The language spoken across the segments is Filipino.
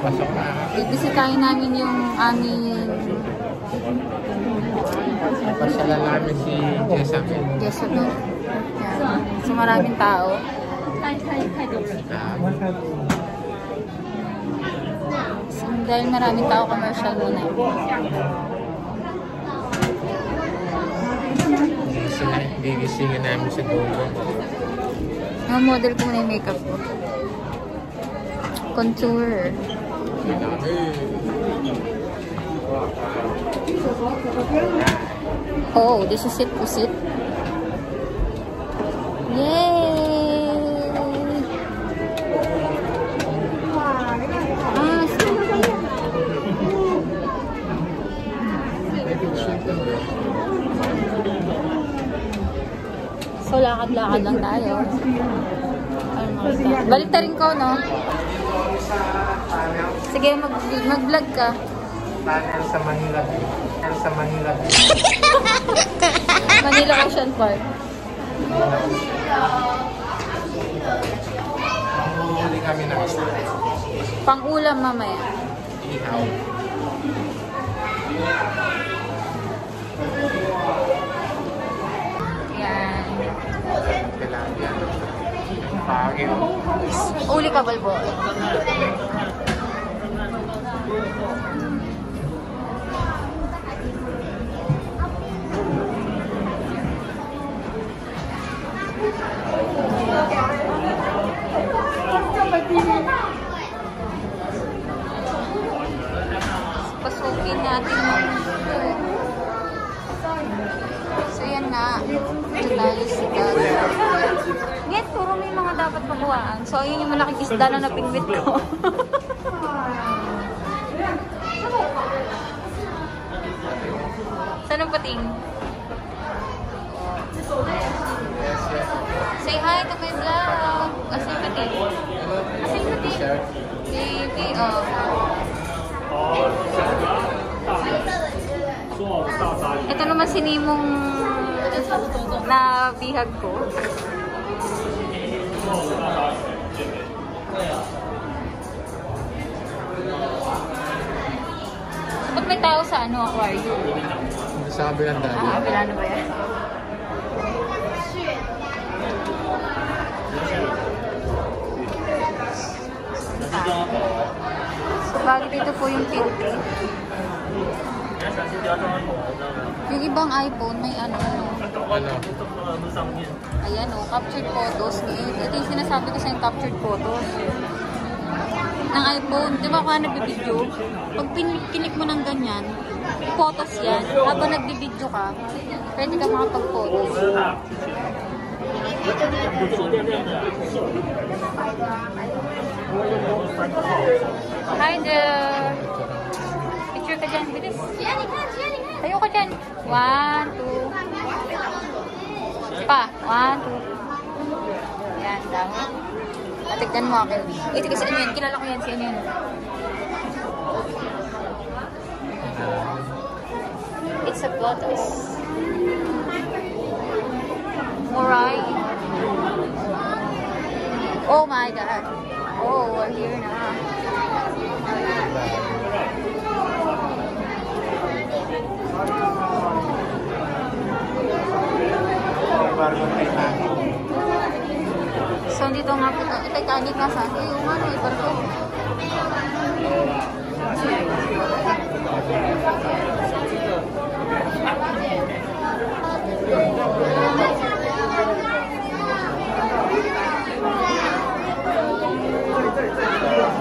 Pasok na. Bibisitahin namin yung aming... Pasyalan namin si Jessabel. Jessabel. Yan. So maraming tao. So, dahil maraming tao, commercial muna. Gigisingin namin sa Google. Yung model ko muna yung makeup ko. Contour. Oh, this is it, pusit. Yay! Ah, so, lakad-lakad lang tayo. Balik ta rin ko, no? Sige, mag-vlog ka. Tunnel sa Manila. Tunnel sa Manila. Manila Ocean Park. Hindi kami na isla. Pang-ulam mamaya. Ihaw. Yan. Kailangan yan. Pagin. Uli ka, Balbo. Pasukin natin ang so yan nga, tayo si Dada. Ngayon, puro may mga dapat makuhaan. So ayun yung malaking isda na napingwit ko. Saan ang pating? Say hi to my vlog. Asan yung pating? Asan yung pating? Baby, oh. Ito naman si Nimong na bihag ko. Ba't may tao sa ano, aquarium? Sa kabilang dali. Ah, kabila na ba yan? So, bagay dito po yung filter. Yung ibang iPhone, may ano. Ayan o, captured photos. Ito yung sinasabi ko sa yung captured photos ng iPhone. Di ba kung nagbibideo? Pag kinik mo ng ganyan, photos yan. Habang nagbibideo ka, pwede ka makapag-photos. Hi there! Picture ka dyan, bilis. Tayo ka dyan. 1, 2. Pa. 1, 2. Yan, dami. Tignan mo akin. Ito kasi ano yan. Kilala ko yan si ano yan. It's a photos. Moray. Oh my God. Oh, we're here na. So, dito nga po, Titanic nga saan? Eh, yung ano, ibarko.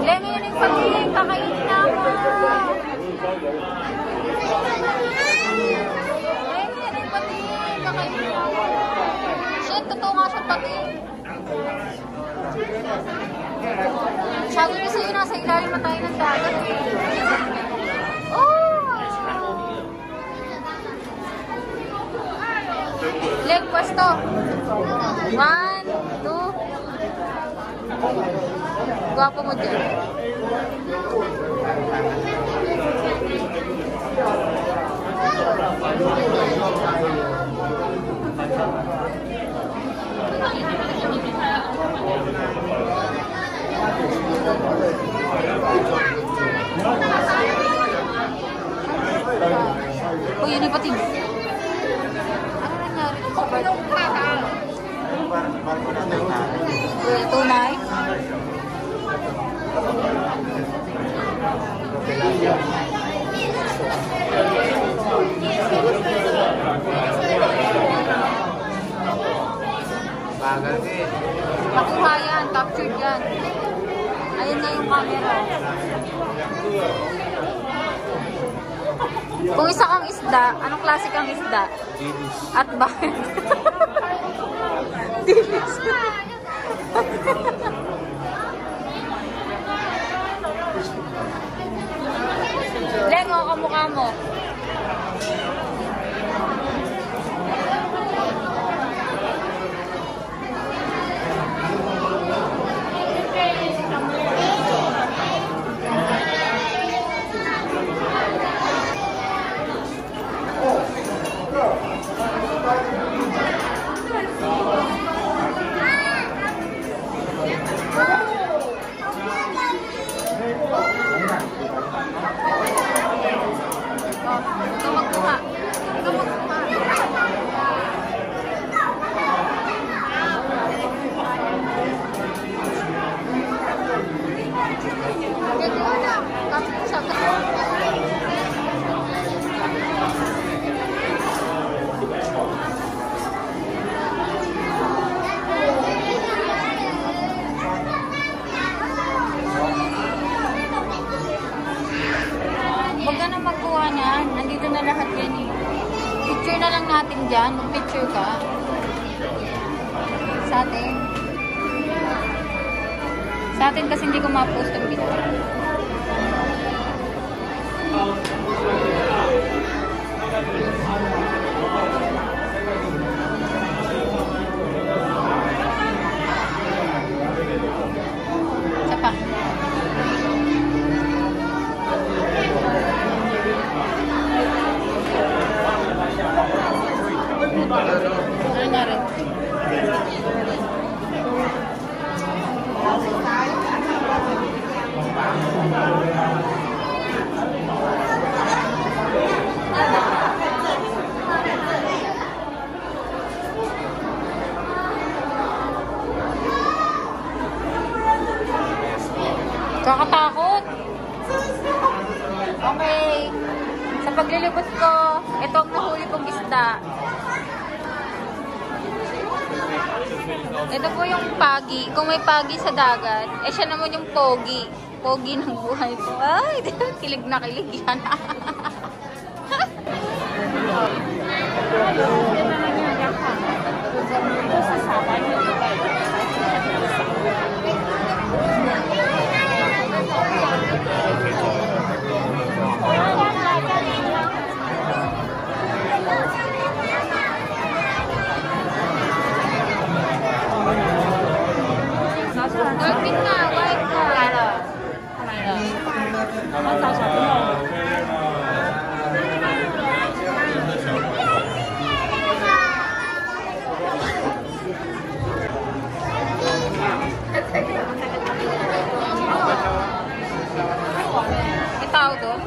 Lenny, yun yung pag-iing, kakainin na mo. Lenny, yun yung pag-iing, kakainin na mo. Shit, totoo nga siya pag-iing. Sabi rin sa'yo, nasa ilalim na tayo ng dagat eh. Oh! Leg pwesto. 1, 2. Gwapo mo dyan. Tunay? Bagal din. Nakuha yan, captured yan. Ayun na yung camera. Kung isa kang isda, anong klase kang isda? Dilis. At bakit? Dilis. Lengo, kamukha mo. Ikaw magkuha. Ikaw magkuha. Ikaw na. Kapit siya. Huwag ka na magkuha niyan. Nandito na lahat yan eh. Picture na lang natin dyan. Mag-picture ka. Sa atin. Sa atin kasi hindi ko ma-post ang video. Isa pa. Ano na rin? Kakatakot. Okay. Sa paglilibot ko, ito ang nahuli kong isda. Ito po yung pagi. Kung may pagi sa dagat, eh siya naman yung pogi. Pogi ng buhay ko. Ay, kilig na kilig yan. Dolphin na, white na. May tao doon?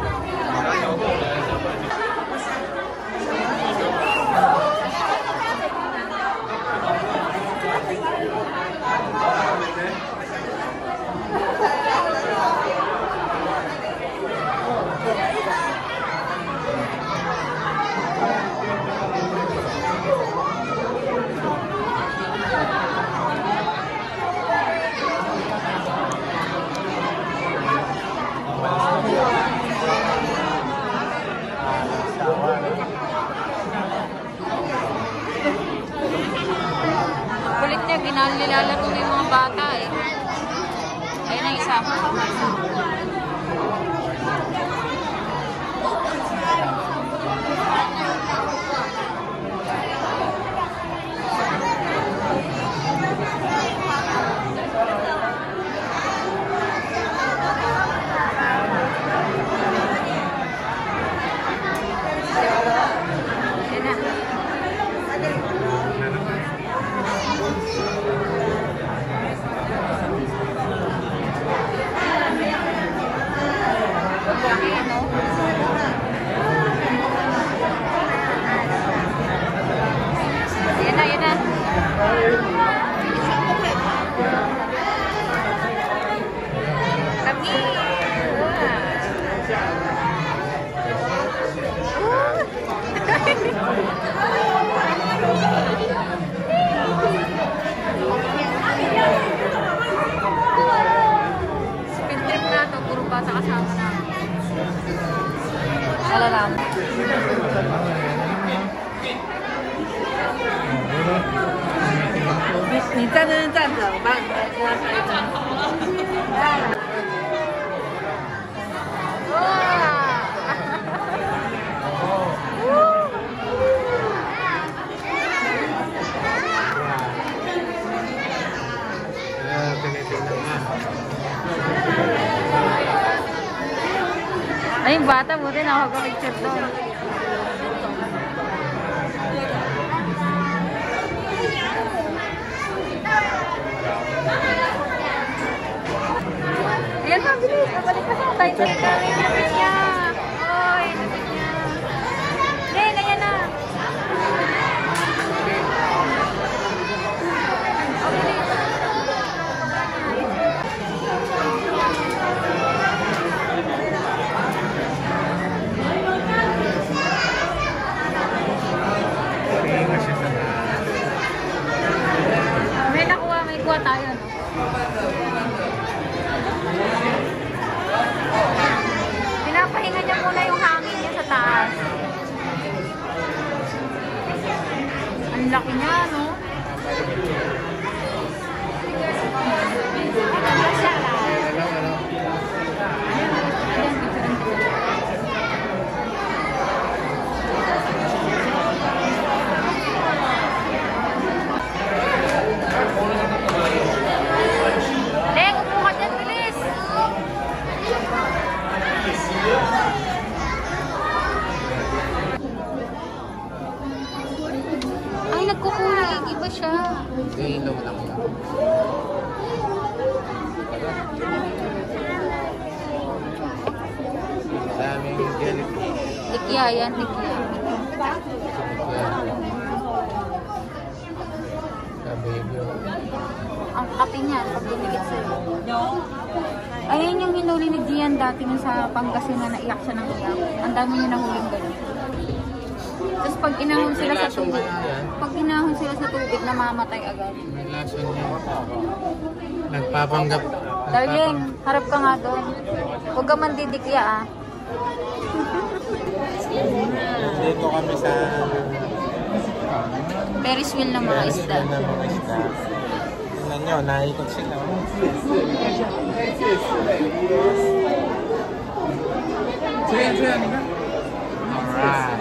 Kulit niya, nilalaro mo yung mga bata eh. Ayun ang isa. 你站在那站着，我帮你跟他拍一张。Ay, yung bata, buti nakaka-picture doon. Ayan na, bilis. Nabalik pa sa tayo. Nabalik niya. Oy, nabalik niya. Len, ayan na. May kuha tayo, no? Pinapahinga niya muna yung hangin niya sa taas. Ang laki niya, no? Ay, nagkukulang. Iba siya. Ilaw lang yan. Daming jellyfish. Likya yan, likya. Sabi yun. Ang kape niya, pag dumikit sa'yo. Ayun yung hinuli ni Gian dati nung sa Pangasinan na iyak siya ng iyak. Ang dami niya nahuling ganun. Tapos pag inahon sila sa tubig, namamatay agad. May lason niya. Nagpapanggap. Darling, harap ka nga doon. Huwag ka mandidikya, ah. Dito kami sa Ferris wheel ng mga isda. Tingnan nyo, naikot sila. Alright.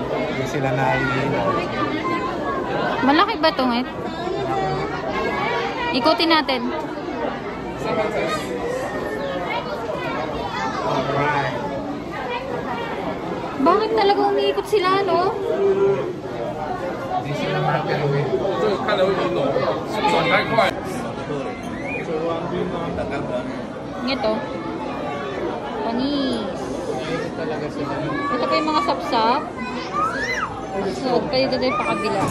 Hindi sila naiilaw. Malaki ba ito, Ngit? Ikutin natin. Alright. Bakit talaga umiikot sila, no? Hindi sila makapiruin. 就是看到运动，转太快。 Ito. Panis. Naikot talaga sila. Ito pa yung mga sapsap. So, pwede doon pa kabila.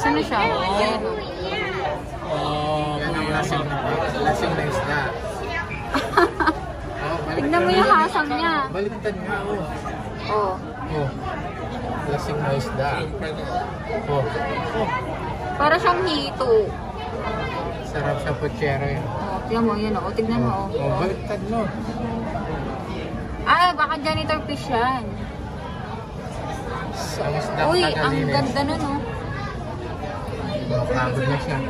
Saan na siya? Ayan. Oh, yan ang lasing na isda. Tignan mo yung hasang niya. Baliktad nga, oh. Oh. Oh. Lasing na isda. Oh. Para siyang hito. Sarap sa puchero yun. Oh, tignan mo yun. Oh, tignan mo. Oh. Oh, baliktad mo. Ay, baka janitor fish yan. Sa isda Uy, ang tagalinis. ganda nun, oh. Pagod na siya.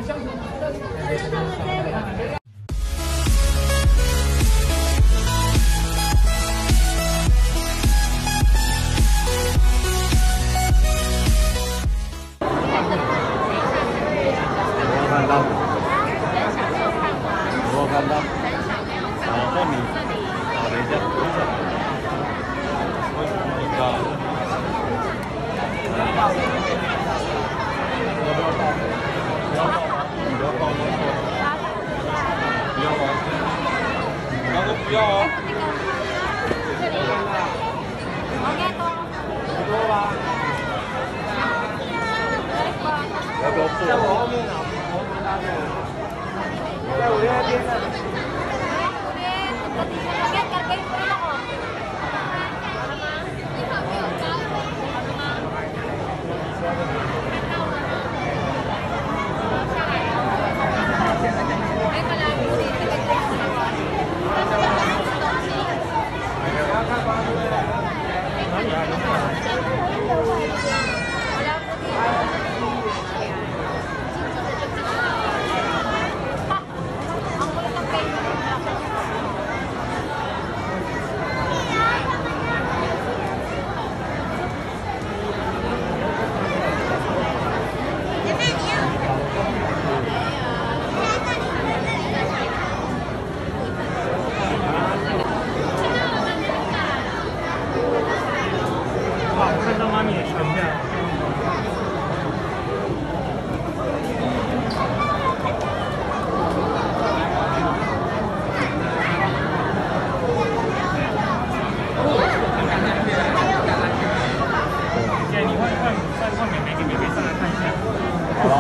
在我后面啊，在我那边呢。看到妈咪的船票。姐，你换妹妹给妹妹上来看一下。好。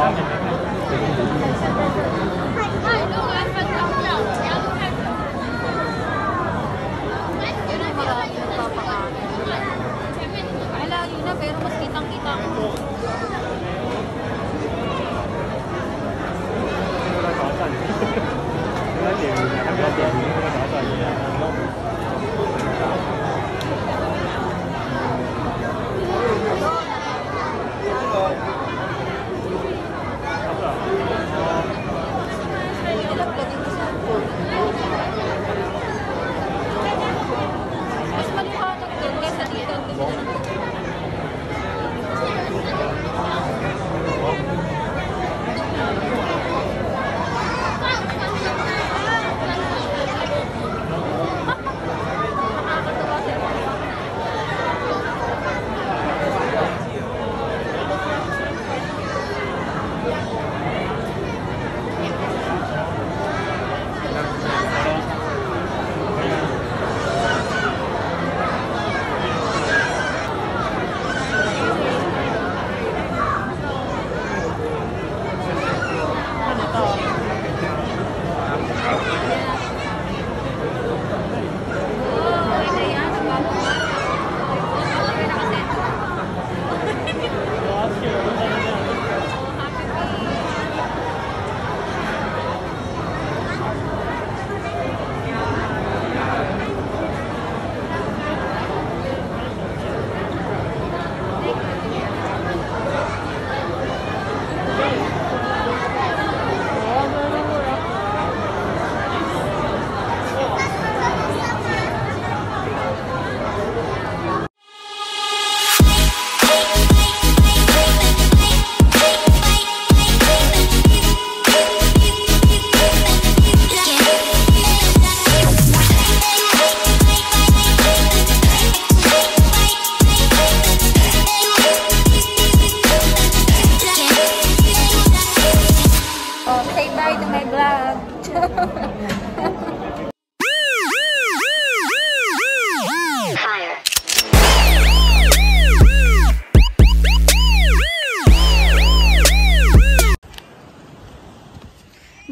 Pero mas kitang-kita ko. Mas maliwanag din kaysa dito.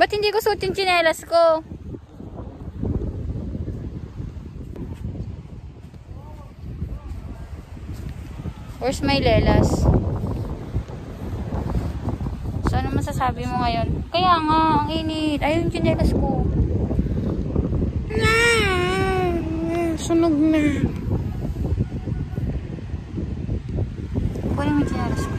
Ba't hindi ko suot yung tsinelas ko? Where's my lelas? So, ano masasabi mo ngayon? Kaya nga, ang init. Ayaw yung tsinelas ko. Sunog na. Kunin mo yung tsinelas ko.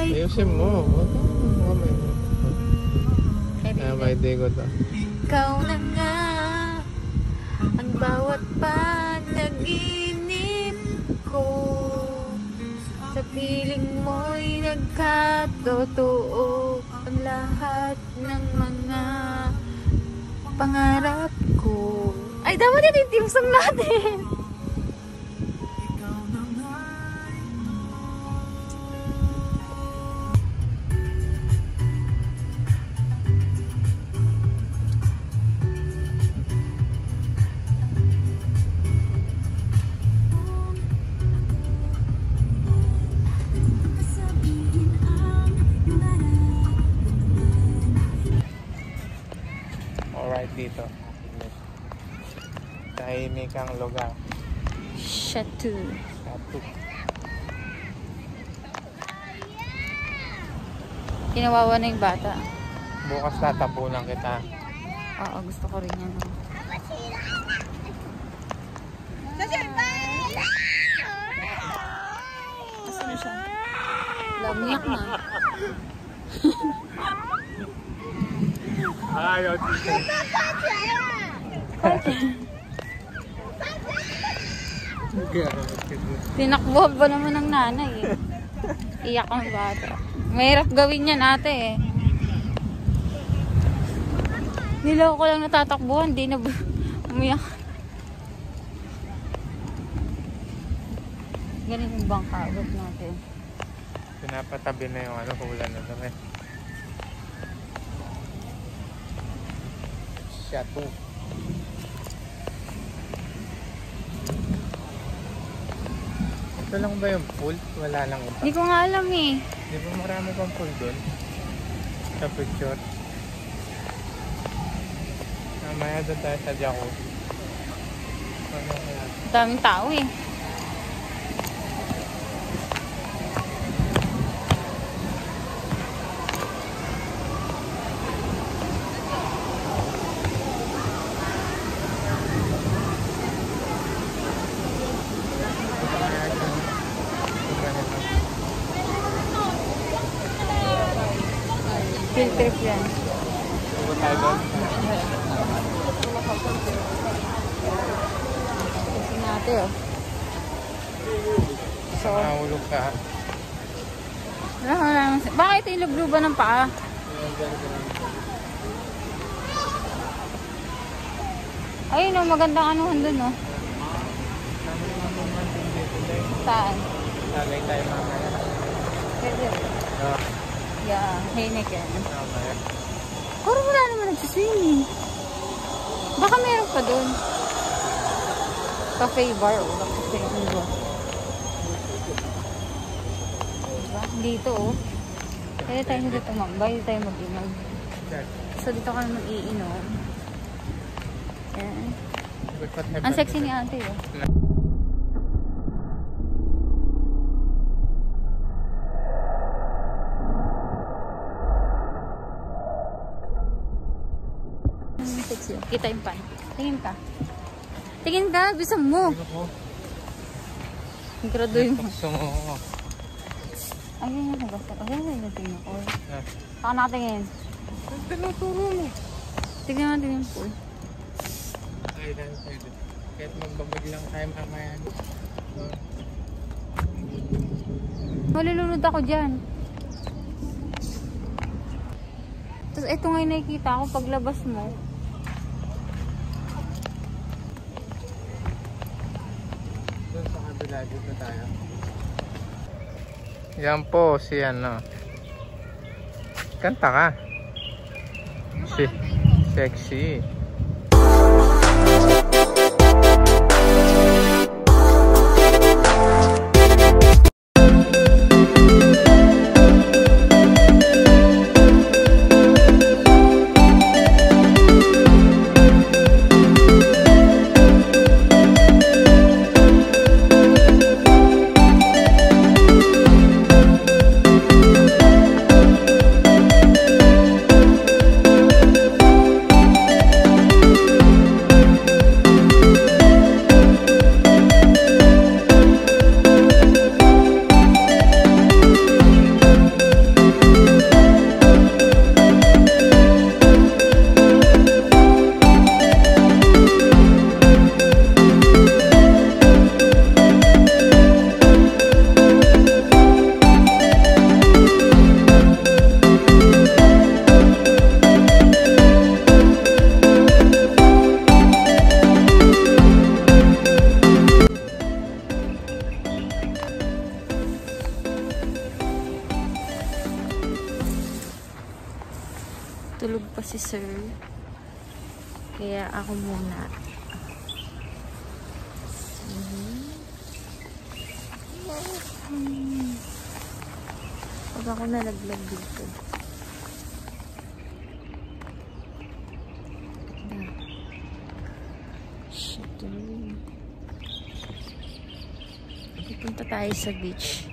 Ayusin mo. Kaya ko to. Ikaw na nga ang bawat panaginip ko. Piling mo'y nagkatotoo ang lahat ng mga pangarap ko. Ay, dapat ito yung team song natin. Alright, dito. Tahimik ang lugar. Chateau. Chateau. Kinawawa na yung bata. Bukas tatapunan kita. Oo, gusto ko rin yan. Asan na siya? Lamiyak na. Ayaw. Tinakbo ba naman ng nanay eh. Iyak ang bata. Mahirap gawin yan ate eh. Niloko ko lang natatakbuhan, di na umiyak. Ganun yung bangka, abot natin. Pinapatabi na yung hula na dami. Chateau. Ito lang ba yung pool? Wala lang iba. Hindi ko nga alam eh. Di ba marami pang pool doon? Sa picture. Mamaya doon tayo sa jacuzzi. Ano kaya? Daming tao eh. Field trip yan. Tugo tayo doon. Kasi natin oh. So, Mahulog ka. wala. Bakit ilubluban ng paa? Ayun oh, magandang anuhan dun oh. Saan? Tagay tayo mamaya. Pwede. Yeah, Heineken. Mamaya. Pero wala naman nagsiswimming. Baka meron pa dun. Cafe bar o nagsiswimming ba? Diba? Dito oh. Kaya tayo dito tumambay, tayo mag-inom. So dito ka naman iinom. Yan. Ang sexy ni ate oh. Sexy. Kita yung pan. Tingin ka. Tingin ka, bisa mo. Graduin mo. Gusto mo. Ayun yung nabasa ko. Ayun yung tingin ko. Ah. Saka nakatingin. Tinuturo mo. Tignan natin yung pool. Ay, dahil pwede. Kahit magbabag lang tayo mamaya. Malulunod ako dyan. Tapos ito nga yung nakikita ko paglabas mo. Doon sa kabila, dito tayo. Yan po si ano. Kanta ka. Si sexy. si sir. Kaya ako muna. Pag ako nalaglag dito. Punta tayo sa beach.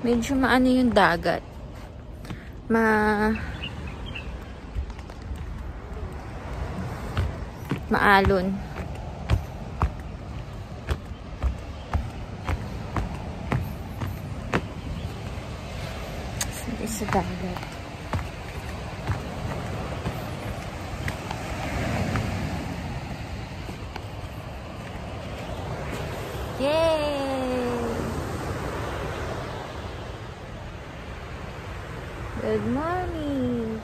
Medyo maano yung dagat. Maalon. Sa dagat. Yay! Good morning.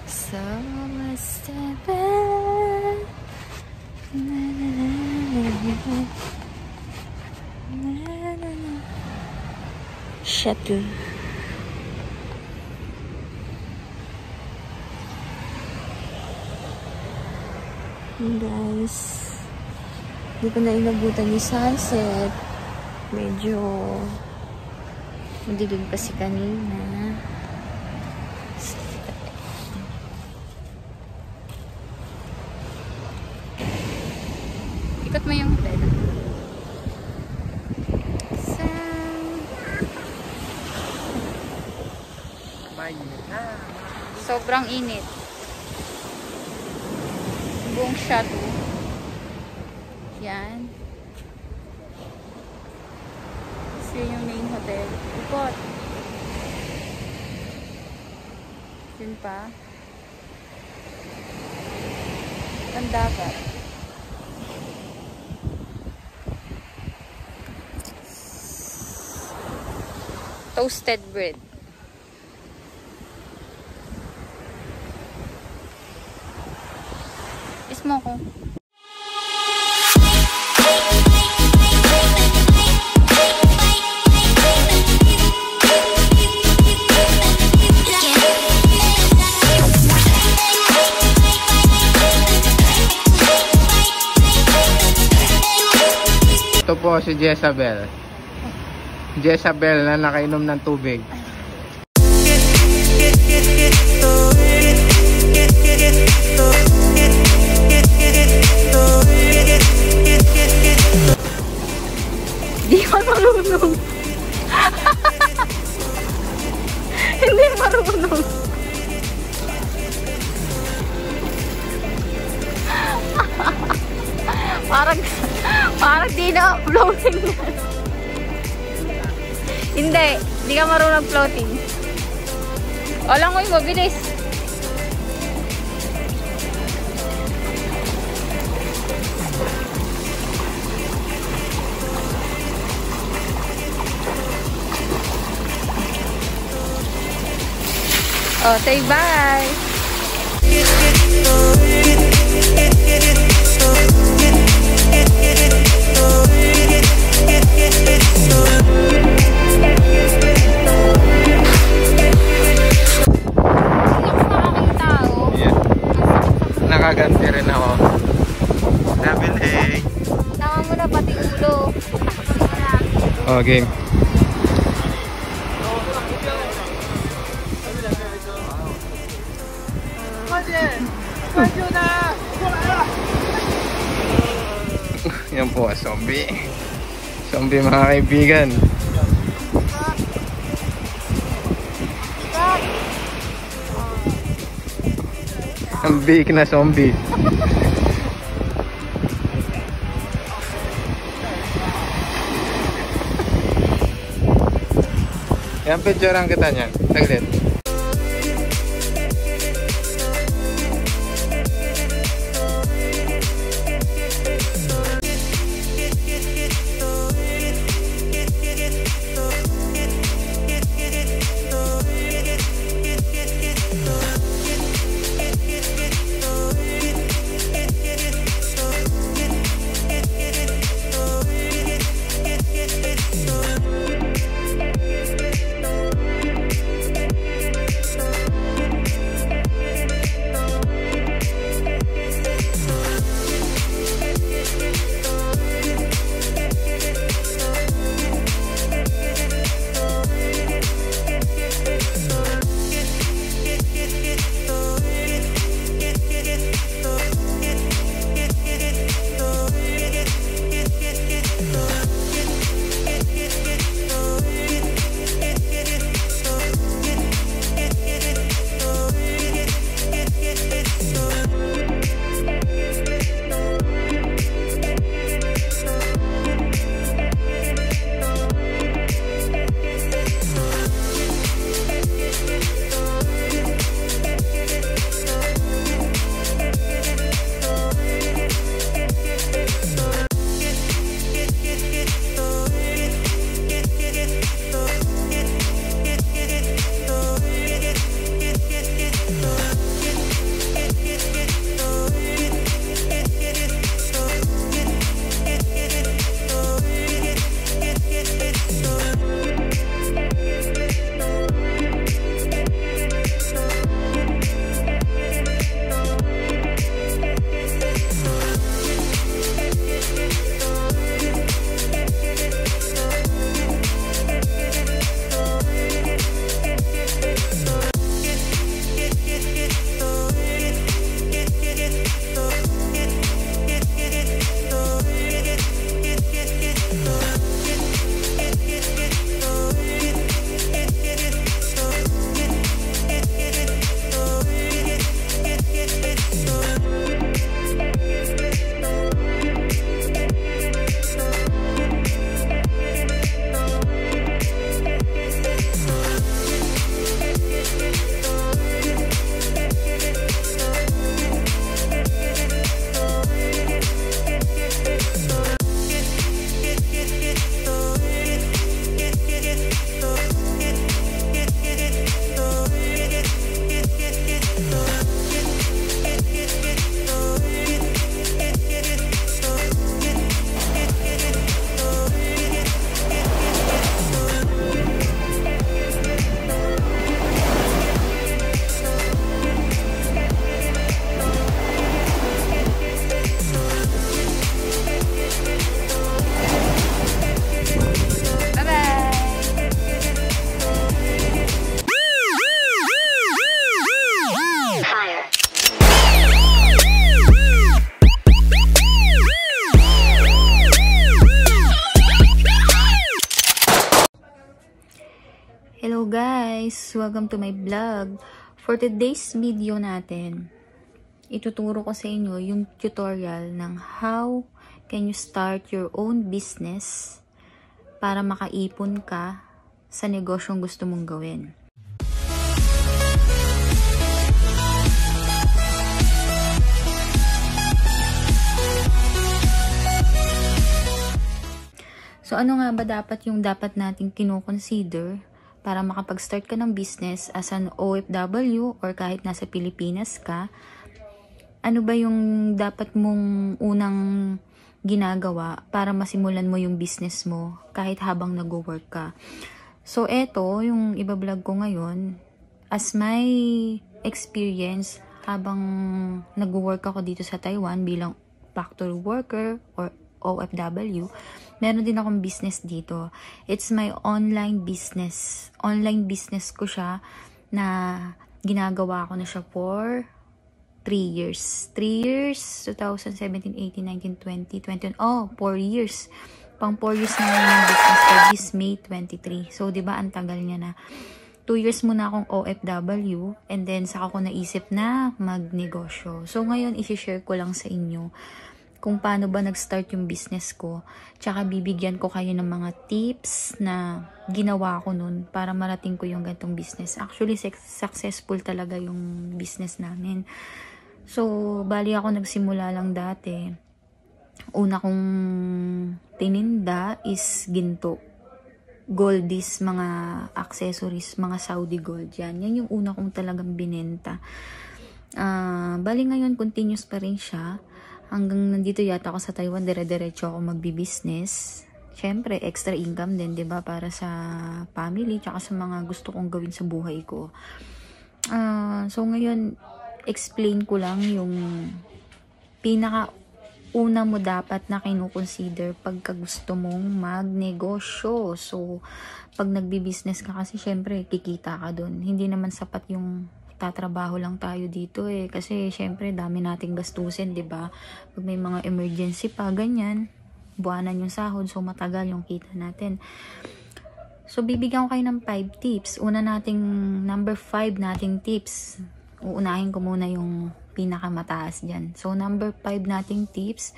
So much better. Chateau. Guys, hindi ko na inabutan yung sunset. Medyo madilim kasi kanina. Ikot mo yung hotel. Sobrang init. Buong chateau. Yan. Kasi yung main hotel. Ikot. Yun pa. Ang dagat. Toasted bread. Mo ko. Ito po si Jezabel. Jezabel na nakainom ng tubig. Hindi ka marunong. Hindi marunong. Parang di na-floating. Hindi ka marunong floating. O lang mo, mabilis. Oh, say bye. Yeah. Nakaganti rin ako. Nabili. Tama mo na pati ulo. Oh, game. Yan po, zombie. Zombie mga kaibigan. Ang big na zombie. Yan, picturean kita niyan. Saglit. Hello guys! Welcome to my vlog. For today's video natin, ituturo ko sa inyo yung tutorial ng how can you start your own business para makaipon ka sa negosyong gusto mong gawin. So ano nga ba dapat yung dapat nating kino-consider para makapag-start ka ng business as an OFW or kahit nasa Pilipinas ka? Ano ba yung dapat mong unang ginagawa para masimulan mo yung business mo kahit habang nag-work ka? So eto, yung ibablog ko ngayon, as my experience habang nag-work ako dito sa Taiwan bilang factory worker or OFW, meron din akong business dito. It's my online business. Online business ko siya na ginagawa ko na siya for 3 years. 3 years, 2017, 18, 19, 20, 21. Oh, 4 years. Pang 4 years na ngayon yung business ko this May 23. So, di ba ang tagal niya na. 2 years muna akong OFW and then saka ko naisip na magnegosyo. So ngayon, isi-share ko lang sa inyo kung paano ba nag-start yung business ko. Tsaka bibigyan ko kayo ng mga tips na ginawa ko nun para marating ko yung ganitong business. Actually, successful talaga yung business namin. So, bali ako nagsimula lang dati. Una kong tininda is ginto. Goldies, mga accessories, mga Saudi gold. Yan yung una kong talagang binenta. Bali ngayon, continuous pa rin siya. Hanggang nandito yata ako sa Taiwan, dire-diretso ako magbi-business. Siyempre, extra income din, 'di ba, para sa family, tsaka sa mga gusto kong gawin sa buhay ko. So ngayon, explain ko lang yung pinaka-una mo dapat na kinukonsider pagka gusto mong magnegosyo. So, pag nagbi-business ka kasi, siyempre, kikita ka dun. Hindi naman sapat yung tatrabaho lang tayo dito eh. Kasi, siyempre, dami nating gastusin, 'di ba? Pag may mga emergency pa, ganyan, buwanan yung sahod, so matagal yung kita natin. So, bibigyan ko kayo ng 5 tips. Una nating, number 5 nating tips. Uunahin ko muna yung pinakamataas dyan. So, number 5 nating tips,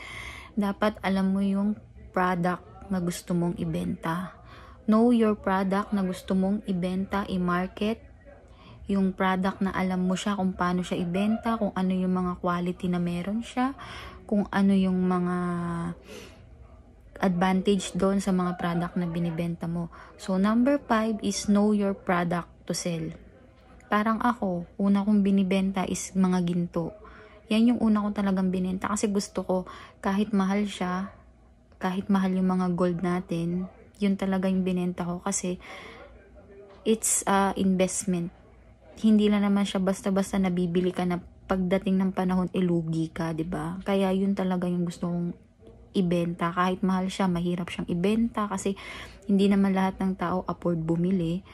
dapat alam mo yung product na gusto mong ibenta. Know your product na gusto mong ibenta, i-market. Yung product na alam mo siya kung paano siya ibenta, kung ano yung mga quality na meron siya, kung ano yung mga advantage doon sa mga product na binibenta mo. So, number 5 is know your product to sell. Parang ako, una kong binibenta is mga ginto. Yan yung una kong talagang binenta kasi gusto ko, kahit mahal siya, kahit mahal yung mga gold natin, yun talaga yung binenta ko kasi it's investment. Hindi lang naman siya basta-basta nabibili ka na pagdating ng panahon ilugi ka, 'di ba? Kaya yun talaga yung gusto kong ibenta. Kahit mahal siya, mahirap siyang ibenta kasi hindi naman lahat ng tao afford bumili.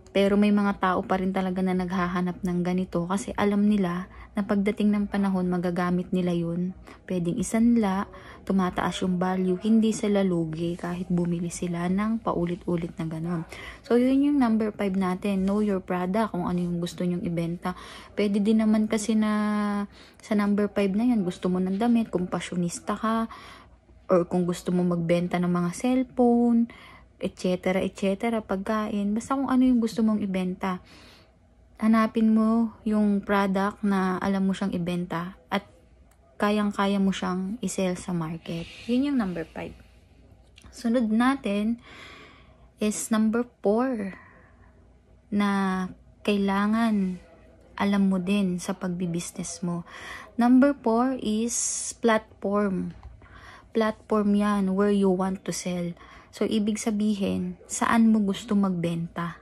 Pero may mga tao pa rin talaga na naghahanap ng ganito kasi alam nila na pagdating ng panahon magagamit nila yun. Pwedeng isanla, tumataas yung value, hindi sila lugi kahit bumili sila ng paulit-ulit na ganon. So yun yung number 5 natin, know your product, kung ano yung gusto nyong ibenta. Pwede din naman kasi na sa number 5 na yan, gusto mo ng damit, kung pasyonista ka, or kung gusto mo magbenta ng mga cellphone, etc., etc., pagkain, basta kung ano yung gusto mong ibenta. Hanapin mo yung product na alam mo siyang ibenta at kayang-kaya mo siyang i-sell sa market. Yun yung number 5. Sunod natin is number 4 na kailangan alam mo din sa pagbibusiness mo. Number 4 is platform. Platform yan where you want to sell. So, ibig sabihin, saan mo gusto magbenta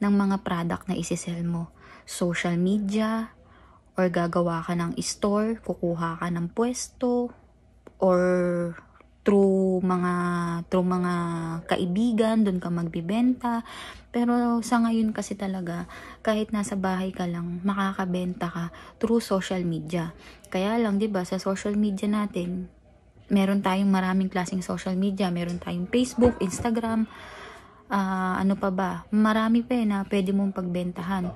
ng mga product na isi-sell mo? Social media, or gagawa ka ng store, kukuha ka ng pwesto, or through mga kaibigan, doon ka magbibenta. Pero sa ngayon kasi talaga, kahit nasa bahay ka lang, makakabenta ka through social media. Kaya lang, 'di ba, sa social media natin, meron tayong maraming klaseng social media. Meron tayong Facebook, Instagram, ano pa ba? Marami pa na pwede mong pagbentahan.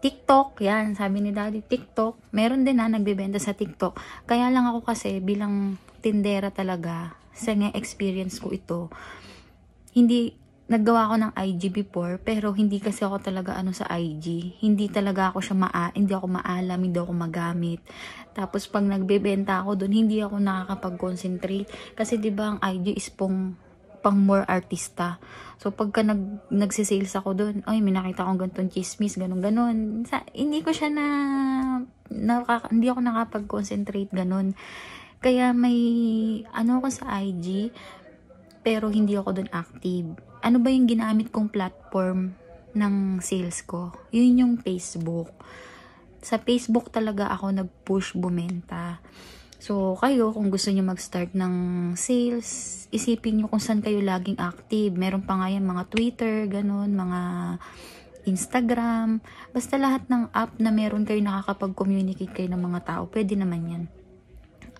TikTok, yan, sabi ni Daddy, TikTok. Meron din na nagbebenta sa TikTok. Kaya lang ako kasi bilang tindera talaga, sa experience ko ito, hindi, naggawa ko ng IG before, pero hindi kasi ako talaga sa IG. Hindi talaga ako siya hindi ako maalam, hindi ako magamit. Tapos pag nagbebenta ako doon, hindi ako nakakapag-concentrate. Kasi 'di ba ang IG is pang more artista. So pagka nagsisales ako doon, ay may nakita akong ganitong chismis, ganun. Hindi ko siya hindi ako nakapag-concentrate ganun. Kaya may ako sa IG, pero hindi ako doon active. Ano ba yung ginamit kong platform ng sales ko? Yun yung Facebook. Sa Facebook talaga ako nag-push bumenta. So, kayo, kung gusto nyo mag-start ng sales, isipin nyo kung saan kayo laging active. Meron pa nga yan, mga Twitter, ganun, mga Instagram. Basta lahat ng app na meron kayo nakakapag-communicate kayo ng mga tao, pwede naman yan.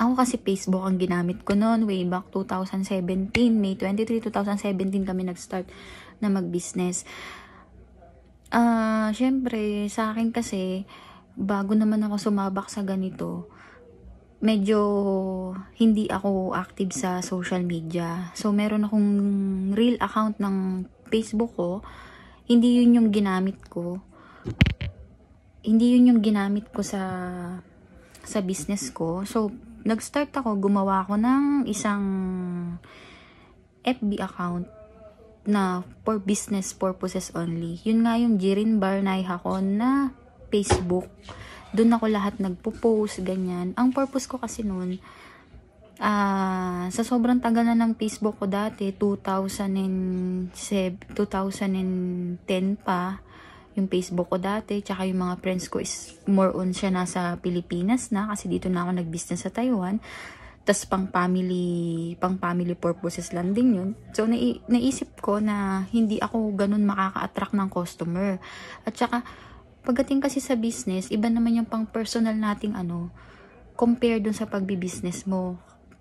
Ako kasi Facebook ang ginamit ko noon, way back 2017, May 23, 2017 kami nag-start na mag-business. Syempre, sa akin kasi, bago naman ako sumabak sa ganito, medyo hindi ako active sa social media. So, meron akong real account ng Facebook ko. Hindi yun yung ginamit ko. Hindi yun yung ginamit ko sa business ko. So, nag-start ako, gumawa ako ng isang FB account na for business purposes only. Yun nga yung Jirin Barnay Hakon na Facebook. Doon ako lahat nagpo-post, ganyan. Ang purpose ko kasi noon, sa sobrang tagal na ng Facebook ko dati, 2010 pa, yung Facebook ko dati, tsaka yung mga friends ko is more on siya nasa Pilipinas na, kasi dito na ako nag-business sa Taiwan. Tas pang family purposes lang din yun. So, naisip ko na hindi ako ganun makaka-attract ng customer. At saka, pagdating kasi sa business, iba naman yung pang personal nating compare dun sa pagbi-business mo.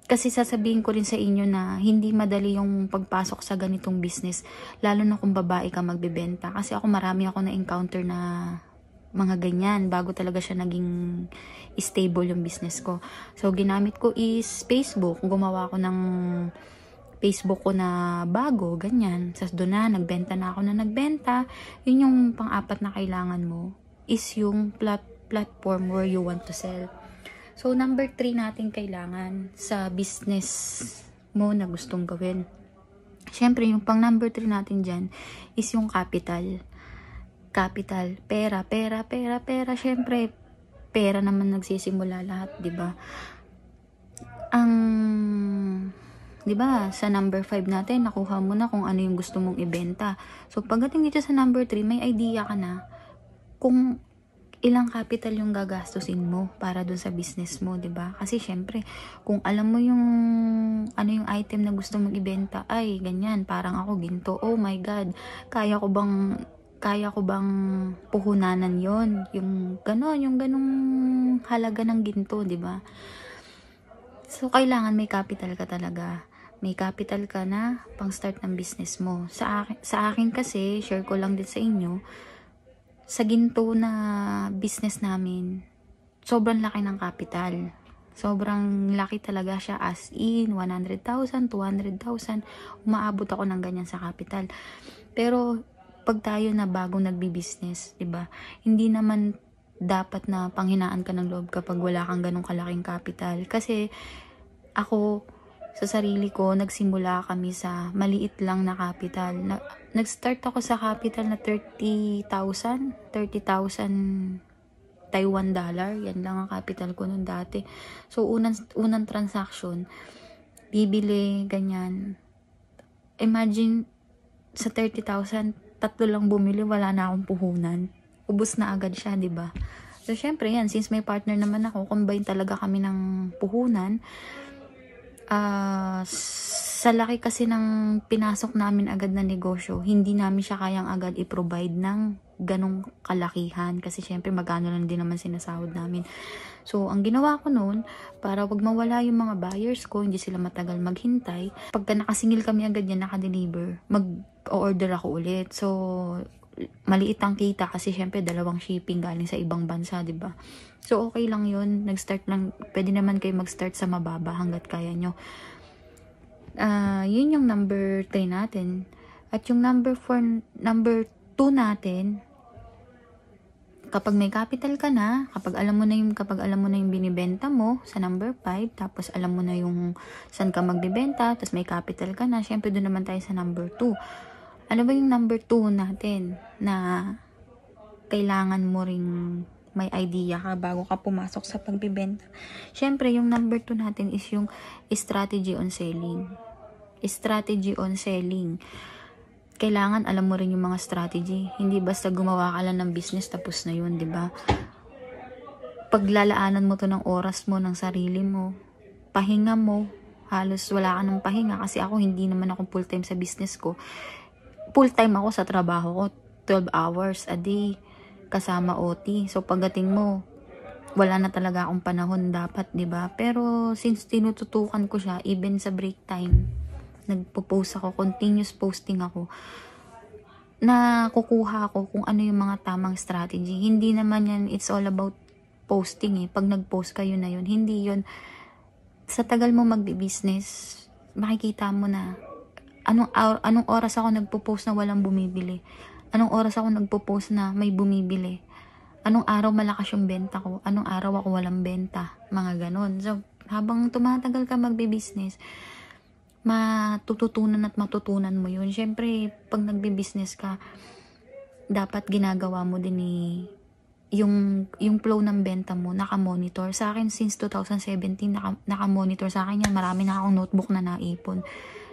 Kasi sasabihin ko rin sa inyo na hindi madali yung pagpasok sa ganitong business, lalo na kung babae ka magbebenta. Kasi ako marami ako na-encounter na mga ganyan, bago talaga siya naging stable yung business ko. So, ginamit ko is Facebook. Gumawa ko ng Facebook ko na bago, ganyan. Sas doon na, nagbenta na ako na nagbenta. Yun yung pang-apat na kailangan mo is yung platform where you want to sell. So, number 3 natin kailangan sa business mo na gustong gawin. Siyempre, yung pang number 3 natin dyan is yung capital. Capital, pera. Siyempre, pera naman nagsisimula lahat, di ba? Di ba, sa number 5 natin, nakuha mo na kung ano yung gusto mong ibenta. So, pagdating dito sa number 3, may idea ka na kung ilang capital yung gagastusin mo para dun sa business mo, di ba? Kasi, syempre, kung alam mo yung ano yung item na gusto mong ibenta, ay, ganyan, parang ako ginto. Oh my God, kaya ko bang puhunanan yon, yung ganong halaga ng ginto, di ba? So, kailangan may capital ka talaga. May capital ka na pang start ng business mo. Sa akin kasi, share ko lang din sa inyo, sa ginto na business namin, sobrang laki ng capital. Sobrang laki talaga siya, as in 100,000, 200,000, umaabot ako ng ganyan sa capital. Pero pag tayo na bagong nagbi-business, 'di ba? Hindi naman dapat na panghinaan ka ng loob kapag wala kang ganong kalaking capital. Kasi ako sa sarili ko, nagsimula kami sa maliit lang na capital. Nag-start ako sa capital na 30,000 Taiwan dollar. Yan lang ang capital ko noon dati. So, unang transaction, bibili, ganyan. Imagine, sa 30,000, 3 lang bumili, wala na akong puhunan. Ubus na agad siya, di ba? So, syempre yan, since may partner naman ako, combine talaga kami ng puhunan. Sa laki kasi ng pinasok namin agad na negosyo, hindi namin siya kayang agad i-provide ng ganong kalakihan. Kasi syempre magkano lang din naman sinasahod namin. So, ang ginawa ko noon, para wag mawala yung mga buyers ko, hindi sila matagal maghintay. Pagka nakasingil kami agad yan, nakadeliver, mag-order ako ulit. So, maliit ang kita kasi syempre 2 shipping galing sa ibang bansa, 'di ba? So okay lang 'yun. Nag-start lang, pwede naman kayo mag-start sa mababa hangga't kaya nyo. 'Yun yung number 3 natin. At yung number 2 natin, kapag may capital ka na, kapag alam mo na yung binibenta mo sa number 5, tapos alam mo na yung saan ka magbebenta, tapos may capital ka na, syempre doon naman tayo sa number 2. Ano ba yung number 2 natin na kailangan mo ring may idea ka bago ka pumasok sa pagbibenta? Siyempre, yung number 2 natin is yung strategy on selling. Strategy on selling. Kailangan alam mo rin yung mga strategy. Hindi basta gumawa ka lang ng business tapos na yun, di ba? Paglalaanan mo to ng oras mo, ng sarili mo, pahinga mo, halos wala ka ng pahinga kasi ako hindi naman ako full time sa business ko. Full-time ako sa trabaho ko, 12 hours a day, kasama OT. So, pagdating mo, wala na talaga akong panahon dapat, 'di ba? Pero, since tinututukan ko siya, even sa break time, nagpo-post ako, continuous posting ako, nakukuha ko kung ano yung mga tamang strategy. Hindi naman yan, it's all about posting eh. Pag nag-post kayo na yun, hindi yun. Sa tagal mo magbi-business, makikita mo na anong oras ako nagpo-post na walang bumibili. Anong oras ako nagpo-post na may bumibili. Anong araw malakas yung benta ko. Anong araw ako walang benta. Mga ganon. So, habang tumatagal ka magbi-business, matututunan at matutunan mo yun. Siyempre, pag nagbi-business ka, dapat ginagawa mo din yung flow ng benta mo, naka-monitor. Sa akin, since 2017, naka-monitor sa akin yan. Marami na akong notebook na naipon.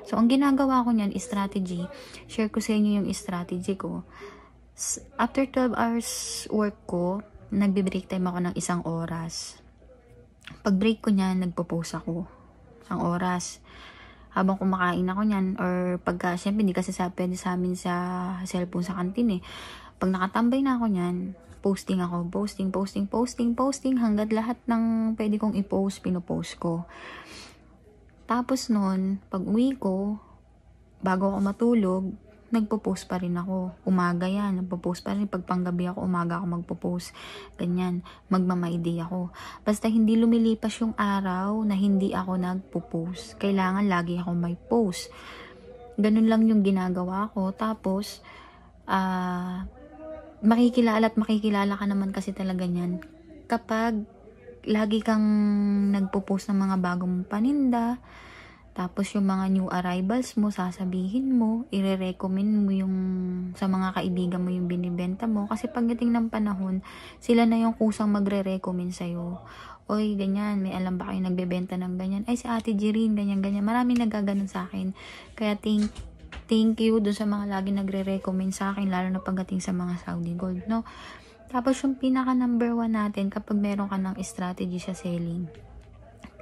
So, ang ginagawa ko niyan, strategy. Share ko sa inyo yung strategy ko. After 12 hours work ko, nagbe-break time ako ng 1 oras. Pag break ko niyan, nagpo-post ako. 1 oras. Habang kumakain ako niyan, or pagka, syempre, hindi kasi pwede sa amin sa cellphone sa kantin eh. Pag nakatambay na ako niyan, posting ako. Posting, hanggat lahat ng pwede kong i-post, pinopost ko. Tapos nun, pag uwi ko, bago ako matulog, nagpo-post pa rin ako. Umaga yan, nagpo-post pa rin. Pag panggabi ako, umaga ako magpo-post. Ganyan, magmamaidi ako. Basta hindi lumilipas yung araw na hindi ako nagpo-post. Kailangan lagi ako may post. Ganun lang yung ginagawa ko. Tapos, makikilala ka naman kasi talaga niyan. Kapag lagi kang nagpo-post ng mga bagong paninda, tapos yung mga new arrivals mo, sasabihin mo, ire-recommend mo yung sa mga kaibigan mo yung binibenta mo. Kasi pagdating ng panahon, sila na yung kusang magre-recommend sa'yo. Oy, ganyan, may alam ba kayo nagbebenta ng ganyan? Ay, si Ate Jirin, ganyan. Maraming nagaganon sa akin. Kaya thank you doon sa mga lagi nagre-recommend sa akin, lalo na pagdating sa mga Saudi Gold, no? Tapos yung pinaka number 1 natin kapag meron ka ng strategy sa selling.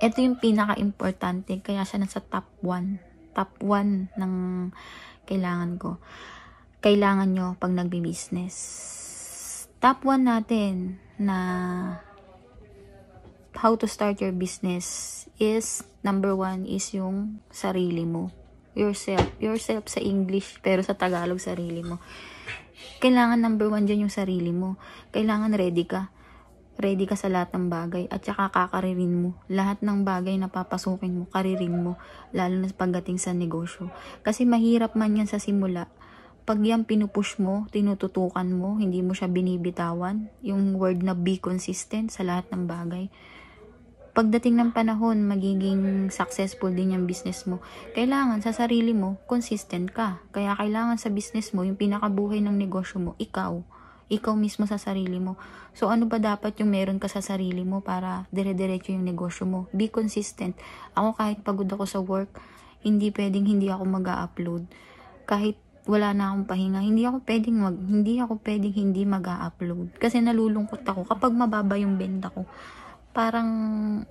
Ito yung pinaka importante, kaya siya nasa top 1. Top 1 ng kailangan ko. Kailangan nyo pag nagbi-business. Top 1 natin na how to start your business is, number 1 is yung sarili mo. Yourself sa English, pero sa Tagalog, sarili mo. Kailangan number 1 dyan yung sarili mo. Kailangan ready ka. Ready ka sa lahat ng bagay. At saka kakaririn mo. Lahat ng bagay na papasukin mo, karirin mo. Lalo na pagdating sa negosyo. Kasi mahirap man yan sa simula. Pag yan pinupush mo, tinututukan mo, hindi mo siya binibitawan. Yung word na be consistent sa lahat ng bagay. Pagdating ng panahon, magiging successful din yung business mo. Kailangan sa sarili mo, consistent ka. Kaya kailangan sa business mo, yung pinakabuhay ng negosyo mo, ikaw. Ikaw mismo sa sarili mo. So, ano ba dapat yung meron ka sa sarili mo para dire-diretso yung negosyo mo? Be consistent. Ako kahit pagod ako sa work, hindi pwedeng hindi ako mag-upload. Kahit wala na akong pahinga, hindi ako pwedeng hindi mag-upload. Kasi nalulungkot ako kapag mababa yung benta ko. Parang,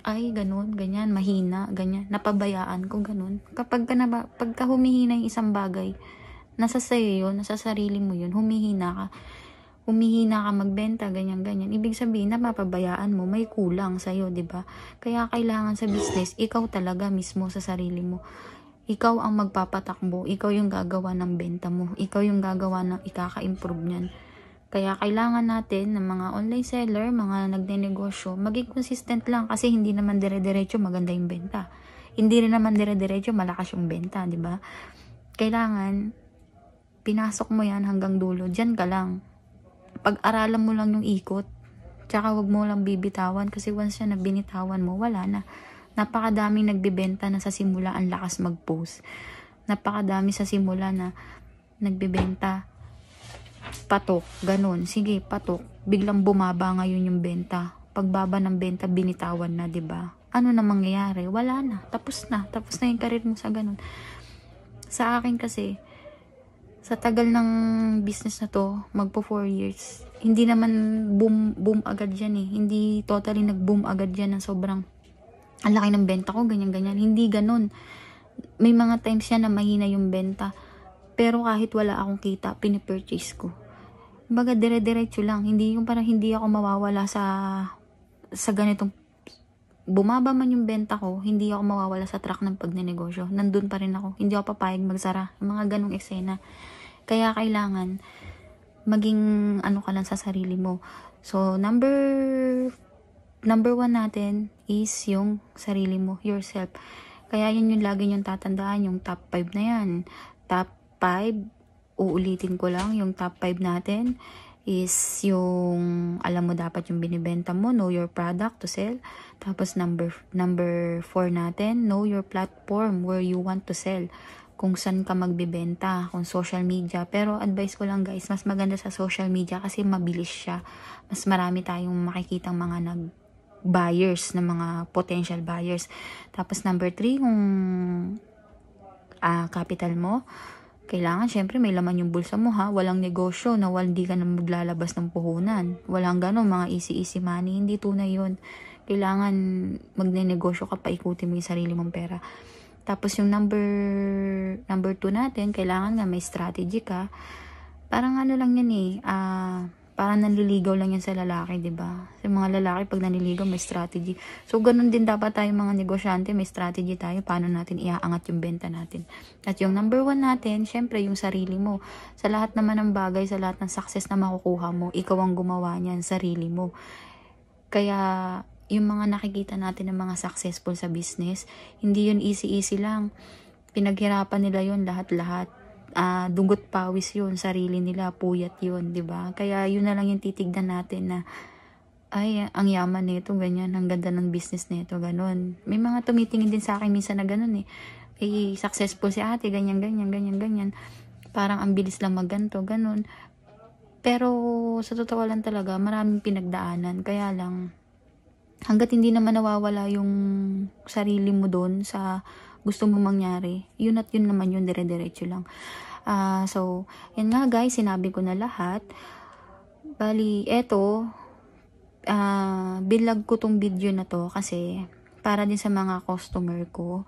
ay, ganun, ganyan, mahina, ganyan, napabayaan ko, ganun. Pagka humihina yung isang bagay, nasa sayo yun, nasa sarili mo yun, humihina ka magbenta, ganyan. Ibig sabihin, napapabayaan mo, may kulang sa'yo, diba? Kaya kailangan sa business, ikaw talaga mismo sa sarili mo. Ikaw ang magpapatakbo, ikaw yung gagawa ng benta mo, ikaw yung gagawa ng ikaka-improve niyan. Kaya kailangan natin ng mga online seller, mga nagnenegosyo, maging consistent lang kasi hindi naman dire-diretso maganda yung benta. Hindi rin naman dire-diretso malakas yung benta, di ba? Kailangan, pinasok mo yan hanggang dulo, dyan ka lang. Pag-aralan mo lang yung ikot, tsaka wag mo lang bibitawan kasi once yan na binitawan mo, wala na. Napakadaming nagbibenta na sa simula ang lakas mag-post. Napakadami sa simula na nagbibenta, patok, ganun. Sige, patok. Biglang bumaba ngayon yung benta. Pagbaba ng benta, binitawan na, 'di ba? Ano na mangyayari? Wala na. Tapos na yung career mo sa ganun. Sa akin kasi, sa tagal ng business na to, magpo 4 years, hindi naman boom agad yan eh. Hindi totally nag-boom agad yan ng sobrang ang laki ng benta ko, ganyan. Hindi ganun. May mga times yan na mahina yung benta. Pero kahit wala akong kita, pinipurchase ko. Baga dire-diretso lang. Hindi yung parang hindi ako mawawala sa ganitong bumaba man yung benta ko, hindi ako mawawala sa track ng pagnenegosyo. Nandun pa rin ako. Hindi ako papayag magsara. Yung mga ganong eksena. Kaya kailangan maging ano ka lang sa sarili mo. So, number 1 natin is yung sarili mo, yourself. Kaya yun yung lagi yung tatandaan, yung top 5 na yan. Top 5, uulitin ko lang, yung top 5 natin is yung, alam mo dapat yung binibenta mo, know your product to sell. Tapos number 4 natin, know your platform where you want to sell. Kung saan ka magbibenta, kung social media. Pero advice ko lang guys, mas maganda sa social media kasi mabilis siya. Mas marami tayong makikitang mga buyers, na mga potential buyers. Tapos number 3, kung capital mo, kailangan syempre may laman yung bulsa mo ha. Walang negosyo na hindi ka na maglalabas ng puhunan. Walang ganon, mga easy money. Hindi tunay yun. Kailangan magne-negosyo ka, paikutin mo yung sarili mong pera. Tapos yung number 2 natin, kailangan nga may strategy ka. Parang ano lang yan parang nanliligaw lang yan sa lalaki, diba? Sa mga lalaki, pag nanliligaw, may strategy. So, ganun din dapat tayo mga negosyante, may strategy tayo, paano natin iaangat yung benta natin. At yung number 1 natin, syempre, yung sarili mo. Sa lahat naman ng bagay, sa lahat ng success na makukuha mo, ikaw ang gumawa niyan, sarili mo. Kaya, yung mga nakikita natin ng mga successful sa business, hindi yun easy lang. Pinaghirapan nila yun lahat-lahat. Dugot pawis yun, sarili nila, puyat yun, diba? Kaya yun na lang yung titignan natin na, ay, ang yaman nito, ganyan, ang ganda ng business nito, ganun. May mga tumitingin din sa akin minsan na ganun successful si ate, ganyan. Parang ang bilis lang magganto, ganun. Pero, sa totoo lang talaga, maraming pinagdaanan, kaya lang, hanggat hindi naman nawawala yung sarili mo doon sa gusto mo mangyari, yun at yun naman yun, dire-diretso lang. So, yan nga guys, sinabi ko na lahat. Bali, eto, binlog ko tong video na to kasi para din sa mga customer ko.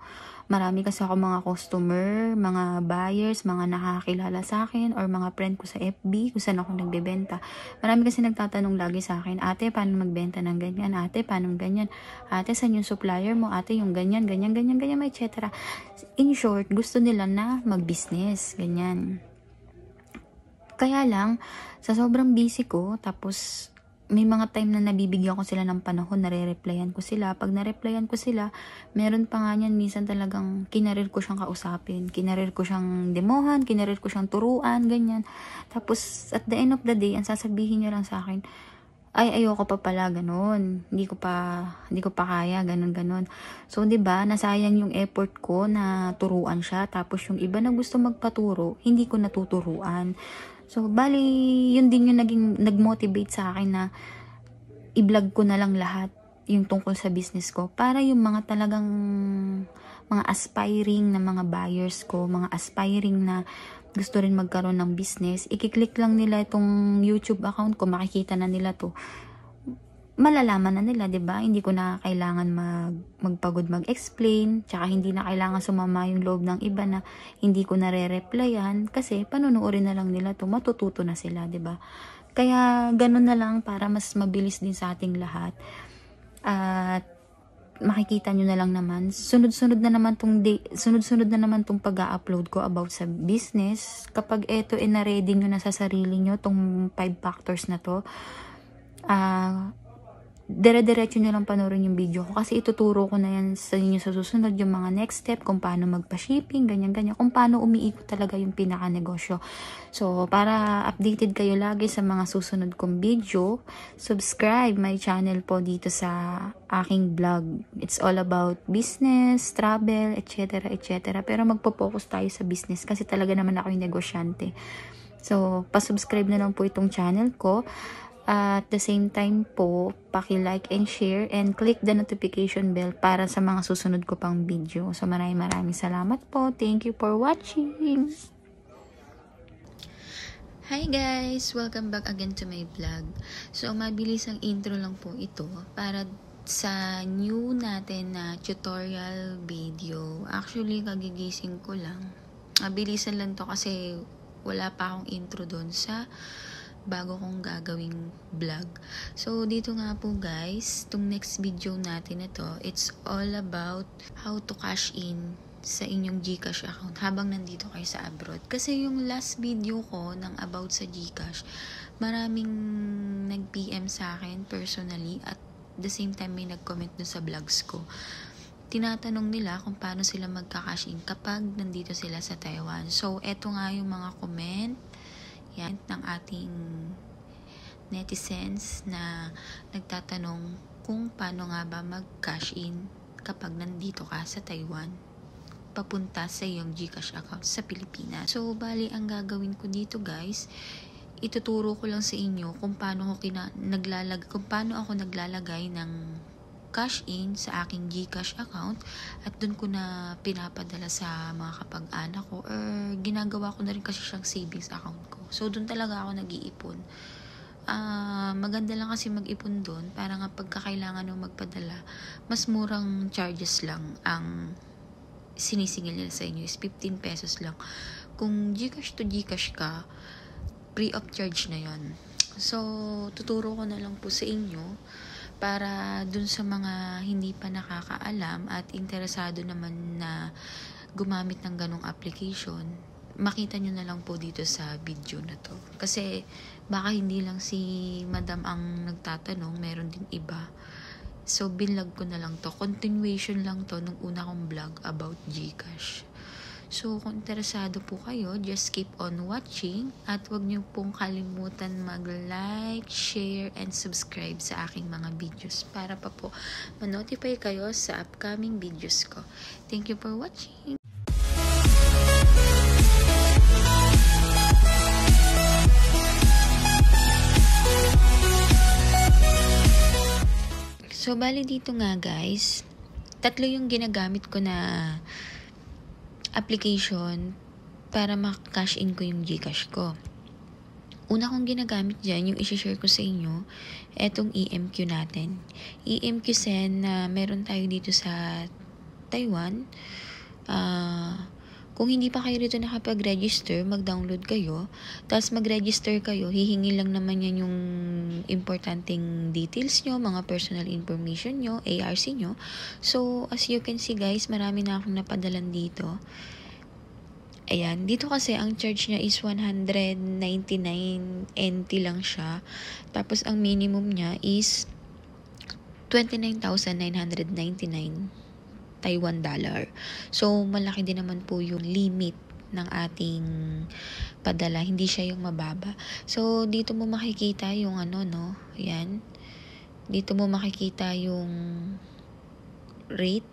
Marami kasi ako mga customer, mga buyers, mga nakakilala sa akin, or mga friend ko sa FB, kung saan ako nagbebenta. Marami kasi nagtatanong lagi sa akin, ate, paano magbenta ng ganyan? Ate, paano ganyan? Ate, saan yung supplier mo? Ate, yung ganyan, etc. In short, gusto nila na mag-business, ganyan. Kaya lang, sa sobrang busy ko, tapos may mga time na nabibigyan ko sila ng panahon, nare-replyan ko sila. Pag na-replyan ko sila, meron pa nga niyan, minsan talagang kinarir ko siyang kausapin, kinarir ko siyang demohan, kinarir ko siyang turuan, ganyan. Tapos, at the end of the day, ang sasabihin niya lang sa akin, ay, ayoko pa pala, ganun. Hindi ko pa kaya, ganun. So, 'di ba, nasayang yung effort ko na turuan siya, tapos yung iba na gusto magpaturo, hindi ko natuturuan. So, bali, yun din yung nag-motivate sa akin na i-vlog ko na lang lahat yung tungkol sa business ko. Para yung mga talagang, mga aspiring na mga buyers ko, mga aspiring na gusto rin magkaroon ng business, ikiklik lang nila itong YouTube account ko, makikita na nila to. Malalaman na nila, 'di ba? Hindi ko na kailangan magpagod mag-explain, tsaka hindi na kailangan sumama yung loob ng iba na hindi ko nare-replyan kasi panunuorin na lang nila 'to, matututo na sila, 'di ba? Kaya ganun na lang para mas mabilis din sa ating lahat. At makikita nyo na lang naman, sunod-sunod na naman tong pag-a-upload ko about sa business. Kapag eto na-ready nyo na sa sarili nyo tong 5 factors na to, dire-diretso nyo lang panoorin yung video ko kasi ituturo ko na yan sa inyo sa susunod, yung mga next step, kung paano magpa-shipping, ganyan, kung paano umiikot talaga yung pinaka-negosyo. So, para updated kayo lagi sa mga susunod kong video, subscribe my channel po dito sa aking vlog. It's all about business, travel, etc. Pero magpo-focus tayo sa business kasi talaga naman ako yung negosyante. So, pa-subscribe na lang po itong channel ko. At the same time po, paki-like and share and click the notification bell para sa mga susunod ko pang video. So maraming salamat po. Thank you for watching. Hi guys! Welcome back again to my vlog. So mabilis ang intro lang po ito para sa new natin na tutorial video. Actually, kagigising ko lang. Mabilisan lang to kasi wala pa akong intro doon sa bago kong gagawing vlog. So, dito nga po guys, itong next video natin na to, it's all about how to cash in sa inyong GCash account habang nandito kayo sa abroad. Kasi yung last video ko ng about sa GCash, maraming nag-PM sa akin personally at the same time may nag-comment dun sa vlogs ko. Tinatanong nila kung paano sila magka-cash in kapag nandito sila sa Taiwan. So, eto nga yung mga comment yan ng ating netizens na nagtatanong kung paano nga ba mag-cash in kapag nandito ka sa Taiwan papunta sa iyong GCash account sa Pilipinas. So, bali ang gagawin ko dito guys, ituturo ko lang sa inyo kung paano ako naglalagay ng cash in sa aking GCash account at dun ko na pinapadala sa mga kapag-anak ko or ginagawa ko na rin kasi siyang savings account ko. So, dun talaga ako nag-iipon. Maganda lang kasi mag-ipon dun para nga pagkakailangan mo magpadala, mas murang charges lang ang sinisingil nila sa inyo is 15 pesos lang. Kung GCash to GCash ka, free of charge na yon. So, tuturo ko na lang po sa inyo para dun sa mga hindi pa nakakaalam at interesado naman na gumamit ng ganong application, makita nyo na lang po dito sa video na to. Kasi baka hindi lang si madam ang nagtatanong, meron din iba. So, binlog ko na lang to. Continuation lang to nung una kong vlog about GCash. So, kung interesado po kayo, just keep on watching at huwag niyo pong kalimutan mag-like, share, and subscribe sa aking mga videos para pa po ma-notify kayo sa upcoming videos ko. Thank you for watching! So, bali dito nga guys, 3 yung ginagamit ko na application para maka-cash in ko yung GCash ko. Una kong ginagamit dyan, yung isi-share ko sa inyo, etong EMQ natin. EMQ Send na meron tayo dito sa Taiwan. Kung hindi pa kayo rito nakapag-register, mag-download kayo. Tapos mag-register kayo, hihingi lang naman yan yung importanteng details nyo, mga personal information nyo, ARC nyo. So, as you can see guys, marami na akong napadalan dito. Ayan, dito kasi ang charge niya is 199 NT lang siya. Tapos ang minimum niya is 29,999 Taiwan dollar. So, malaki din naman po yung limit ng ating padala. Hindi siya yung mababa. So, dito mo makikita yung Ayan. Dito mo makikita yung rate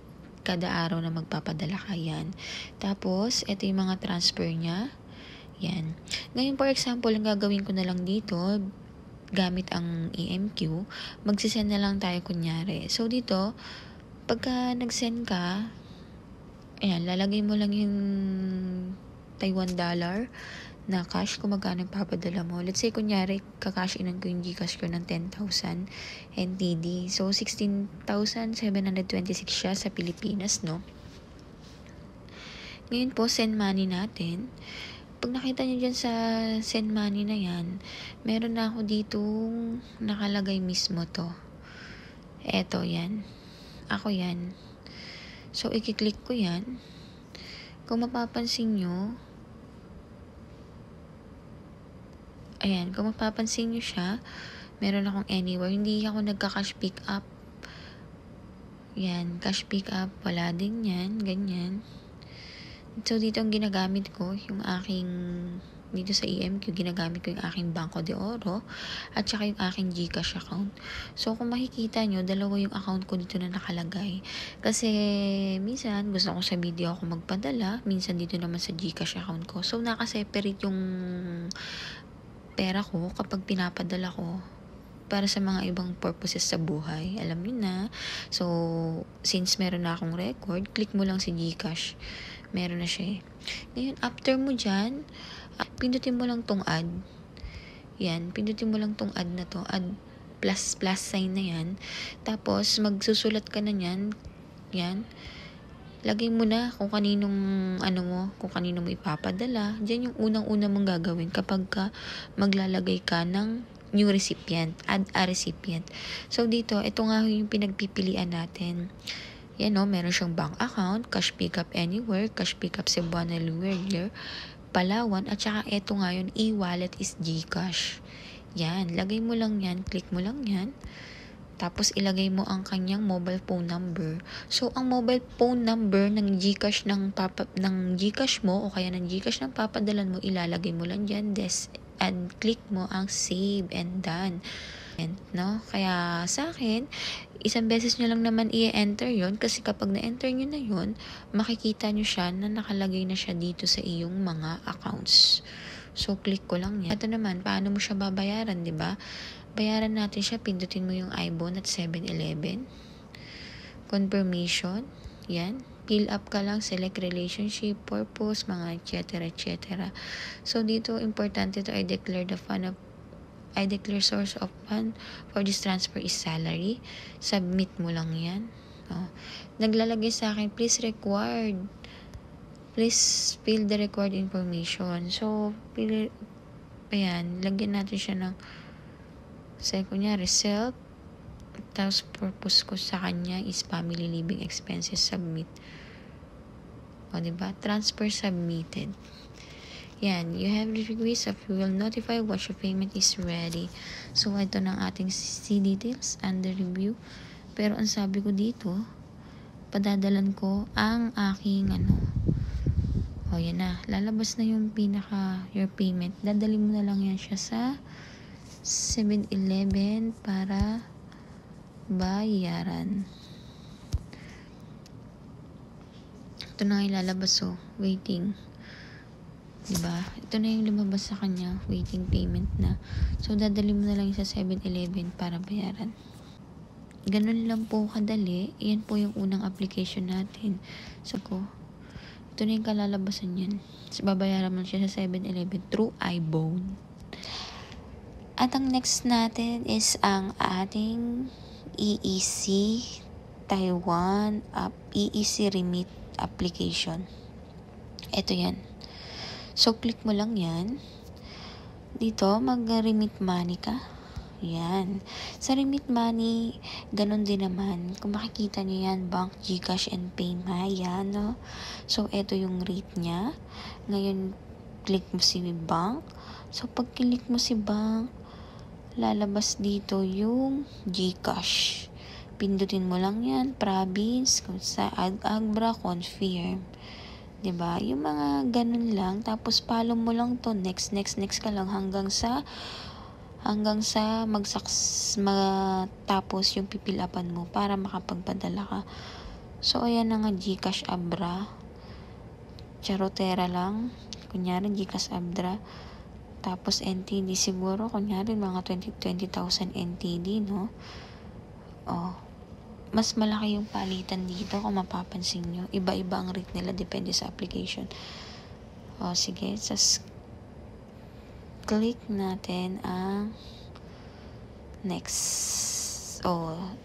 kada araw na magpapadala ka. Yan. Tapos, ito yung mga transfer niya. Yan. Ngayon, for example, ang gagawin ko na lang dito, gamit ang EMQ, magsisend na lang tayo kunyari. So, dito, pagka nag-send ka, ayan, lalagay mo lang yung Taiwan dollar na cash kung magkano papadala mo. Let's say, kunyari, kakash inan ko yung GCash ko ng 10,000 NTD. So, 16,726 siya sa Pilipinas, no? Ngayon po, send money natin. Pag nakita nyo dyan sa send money na yan, meron na ako ditong nakalagay mismo to. Eto, yan. Ako yan. So, i-click ko yan. Kung mapapansin nyo, ayan, kung mapapansin nyo siya, meron akong anywhere. Hindi ako nagka-cash pick up. Yan, cash pick up. Wala din yan. Ganyan. So, dito ang ginagamit ko, yung aking dito sa EMQ, ginagamit ko yung aking Banco de Oro at saka yung aking GCash account. So, kung makikita nyo, dalawa yung account ko dito na nakalagay. Kasi, minsan, gusto ko sa video ako magpadala. Minsan, dito naman sa GCash account ko. So, nakaseparate yung pera ko kapag pinapadala ko para sa mga ibang purposes sa buhay. Alam nyo na. So, since meron na akong record, click mo lang si GCash. Meron na siya. Ngayon, after mo dyan, pindutin mo lang tong add. Yan, pindutin mo lang tong add na to. Add plus sign na yan. Tapos, magsusulat ka na yan. Yan. lagay mo na kung kaninong kung kanino mo ipapadala. Diyan yung unang-una mong gagawin kapag maglalagay ka ng new recipient, add a recipient. So dito, ito nga yung pinagpipilian natin. Yan meron siyang bank account, cash pickup anywhere, cash pickup Cebuana Luerlier, Palawan, at saka ito nga yun, e-wallet is GCash. Yan, lagay mo lang yan, click mo lang yan. Tapos ilagay mo ang kanyang mobile phone number. So ang mobile phone number ng GCash ng GCash mo o kaya ng GCash ng papadalan mo, ilalagay mo lang diyan, and click mo ang save and done. No? Kaya sa akin, isang beses nyo lang naman i-enter yon, kasi kapag na-enter nyo na yon, makikita nyo siya na nakalagay na siya dito sa iyong mga accounts. So click ko lang yan. Ito naman, paano mo siya babayaran, di ba? Bayaran natin siya, pindutin mo yung iBone at 7-Eleven. Confirmation, yan. Fill up ka lang, select relationship, purpose, mga etc. So dito, importante to, I declare source of fund for this transfer is salary. Submit mo lang yan. Naglalagay sa akin, please fill the required information. So, ayan, lagyan natin siya ng kunyari, self, tapos purpose ko sa kanya is family living expenses, submit. Diba? Transfer submitted. Yan, you have the request of you will notify once your payment is ready. So, ito ng ating see details under review. Pero ang sabi ko dito, padadalan ko ang aking yan na, lalabas na yung your payment. Dadali mo na lang yan siya sa 7-Eleven para bayaran. Ito na ilalabas, waiting. Diba? Ito na yung lumabas sa kanya, waiting payment na. So, dadali mo na lang sa 7-Eleven para bayaran. Ganun lang po kadali. Yan po yung unang application natin. So, ito na yung kalalabasan yan. So, babayaran mo siya sa 7-Eleven through iBone. At ang next natin is ang ating EEC Taiwan EEC Remit application. Ito yan. So, click mo lang yan. Dito, mag-remit money ka. Yan. Sa remit money, ganun din naman. Kung makikita niyo yan, bank, GCash, and PayMaya, no? So, ito yung rate niya. Ngayon, click mo si bank. So, pag click mo si bank, lalabas dito yung GCash. Pindutin mo lang yan, province, kung sa Agbra, confirm. Diba? Yung mga ganun lang. Tapos, follow mo lang to. Next ka lang hanggang sa matapos yung pipilapan mo para makapagpadala ka. So, ayan na nga, GCash Abra. Charotera lang. Kunyari, GCash Abra. Tapos, NTD siguro. Kunyari, mga 20,000 NTD, no? Mas malaki yung palitan dito kung mapapansin nyo. Iba-iba ang rate nila, depende sa application. Sige. Click natin ang next.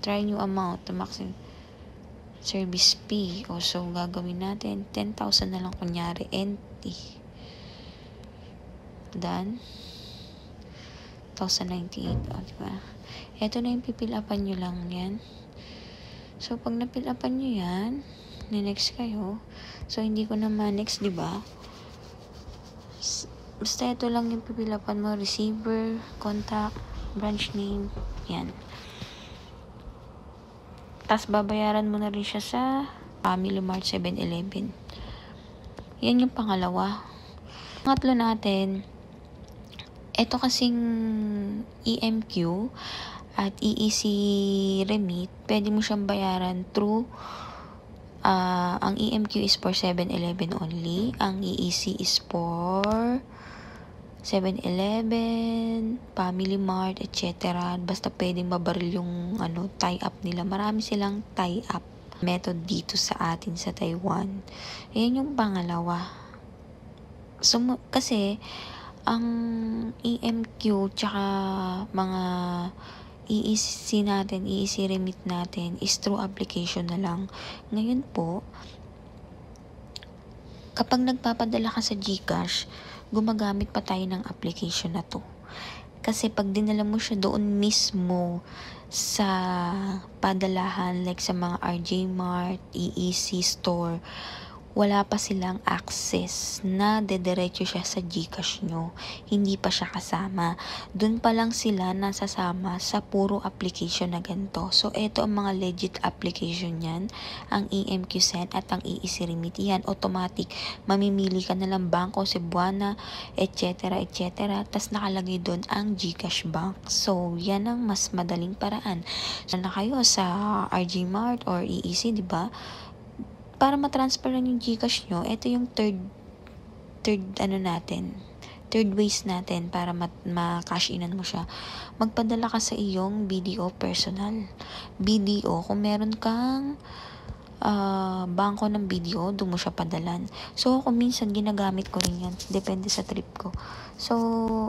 Try new amount to maximum service fee. So, gagawin natin 10,000 na lang kunyari. NT. Done. 1,098. Diba? Ito na yung pipilapan nyo lang yan. So, pag napilapan nyo yan, next kayo. So, hindi ko naman next, diba? Basta ito lang yung pipilapan mo. Receiver, contact, branch name. Yan. Tapos, babayaran mo na rin siya sa Family Mart 7-Eleven. Yan yung pangalawa. Pangatlo natin, ito kasing EMQ at EEC Remit, pwede mo siyang bayaran through ang EMQ is for 7-Eleven only. Ang EEC is for 7-Eleven, Family Mart, etc. Basta pwedeng mabaril yung tie-up nila. Marami silang tie-up method dito sa atin sa Taiwan. Ayan yung pangalawa. So, kasi ang EMQ tsaka mga EEC Remit natin is through application na lang. Ngayon po, Kapag nagpapadala ka sa GCash, gumagamit pa tayo ng application na to. Kasi pag dinala mo siya doon mismo sa padalahan, like sa mga RJ Mart, EEC store, wala pa silang access na dediretso siya sa GCash nyo. Hindi pa siya kasama. Doon pa lang sila nasasama sa puro application na ganito. So, ito ang mga legit application yan. Ang EMQ Send at ang EEC Remit. Yan, automatic. Mamimili ka na lang Bangko, Cebuana, etc. etc. Tapos nakalagay doon ang GCash Bank. So, yan ang mas madaling paraan. So, na kayo sa RJ Mart or EEC, di ba? Para matransfer lang yung GCash nyo, ito yung third ways natin para ma-cash inan mo siya. Magpadala ka sa iyong BDO personal. BDO, kung meron kang bangko ng BDO, doon mo siya padalan. So, kung minsan ginagamit ko rin yan. Depende sa trip ko. So,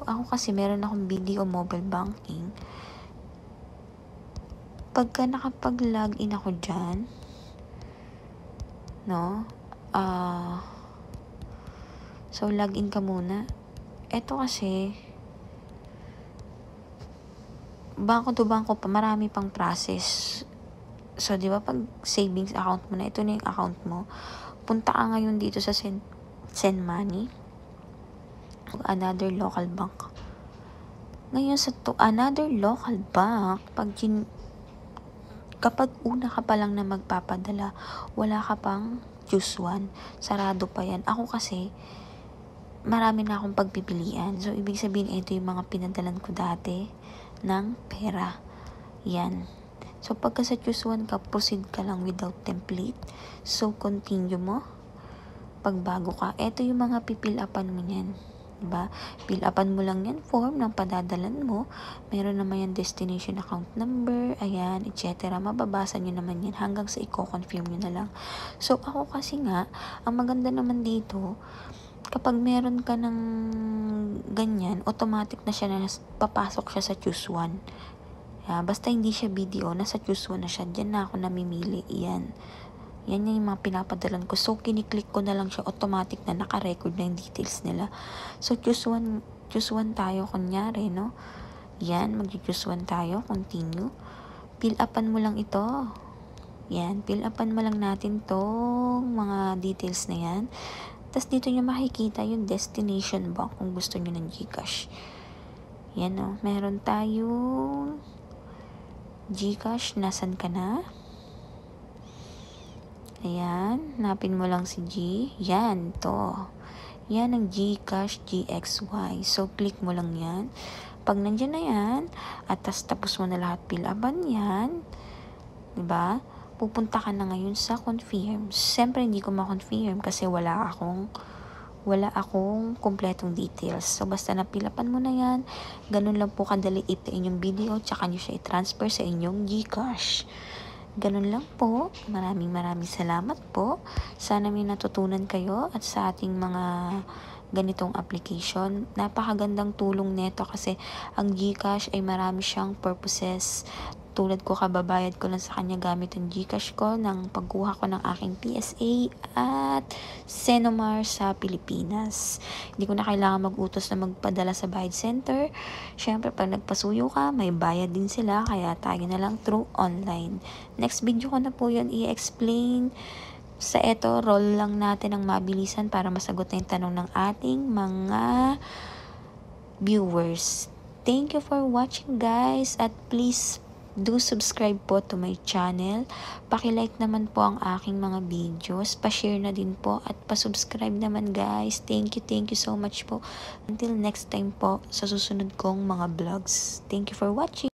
ako kasi meron akong BDO mobile banking. Pagka nakapag-login ako dyan, no? So, login ka muna. Ito kasi, bangko to bangko pa, marami pang process. So, di ba, pag savings account mo na, ito na yung account mo. Punta ka ngayon dito sa send money. Another local bank. Ngayon sa another local bank, kapag una ka pa lang na magpapadala, wala ka pang choose one. Sarado pa yan. Ako kasi, marami na akong pagpipilian. So, ibig sabihin, ito yung mga pinadalan ko dati ng pera. Yan. So, pagka sa choose one ka, proceed ka lang without template. So, continue mo. Pagbago ka, ito yung mga pipil-upan mo yan. Diba? Fill-upan mo lang yan form ng padadalan mo. Meron naman yan destination account number, ayan, etc. Mababasa nyo naman yan hanggang sa i-confirm nyo na lang. So, ako kasi nga, ang maganda naman dito, kapag meron ka ng ganyan, automatic na siya na papasok siya sa choose one. Basta hindi siya BDO, nasa choose one na siya. Diyan na ako namimili. Yan. Yan yung mga pinapadalan ko. So, kiniklik ko na lang siya. Automatic na naka-record na yung details nila. So, choose one tayo. Kunyari, no? Yan, mag-choose one tayo. Continue. Fill-upan mo lang ito. Yan, fill-upan mo lang natin tong mga details na yan. Tapos, dito nyo makikita yung destination bank kung gusto nyo ng GCash. Yan, no? Meron tayong GCash. Nasaan ka na? Ayan, hanapin mo lang si G. Yan, to. Yan ang GCash GXY. So, click mo lang yan. Pag nandiyan na yan, at tapos mo na lahat fill-upan yan, diba? Pupunta ka na ngayon sa confirm. Siyempre, hindi ko ma-confirm kasi wala akong kompletong details. So, basta na-fill-upan mo na yan. Ganun lang po kadali itain yung video, tsaka nyo siya i-transfer sa inyong GCash. Ganun lang po. Maraming salamat po. Sana may natutunan kayo at sa ating mga ganitong application. Napakagandang tulong nito kasi ang GCash ay marami siyang purposes. Tulad ko, kababayad ko lang sa kanya gamit ang GCash ko ng pagkuha ko ng aking PSA at Senomar sa Pilipinas. Hindi ko na kailangan mag-utos na magpadala sa bayad center. Siyempre, pag nagpasuyo ka, may bayad din sila, kaya tayo na lang through online. Next video ko na po yun i-explain. Sa eto, roll lang natin ang mabilisan para masagot na yung tanong ng ating mga viewers. Thank you for watching, guys, at please do subscribe po to my channel. Paki-like naman po ang aking mga videos. Pa-share na din po at pa-subscribe naman, guys. Thank you so much po. Until next time po sa susunod kong mga vlogs. Thank you for watching.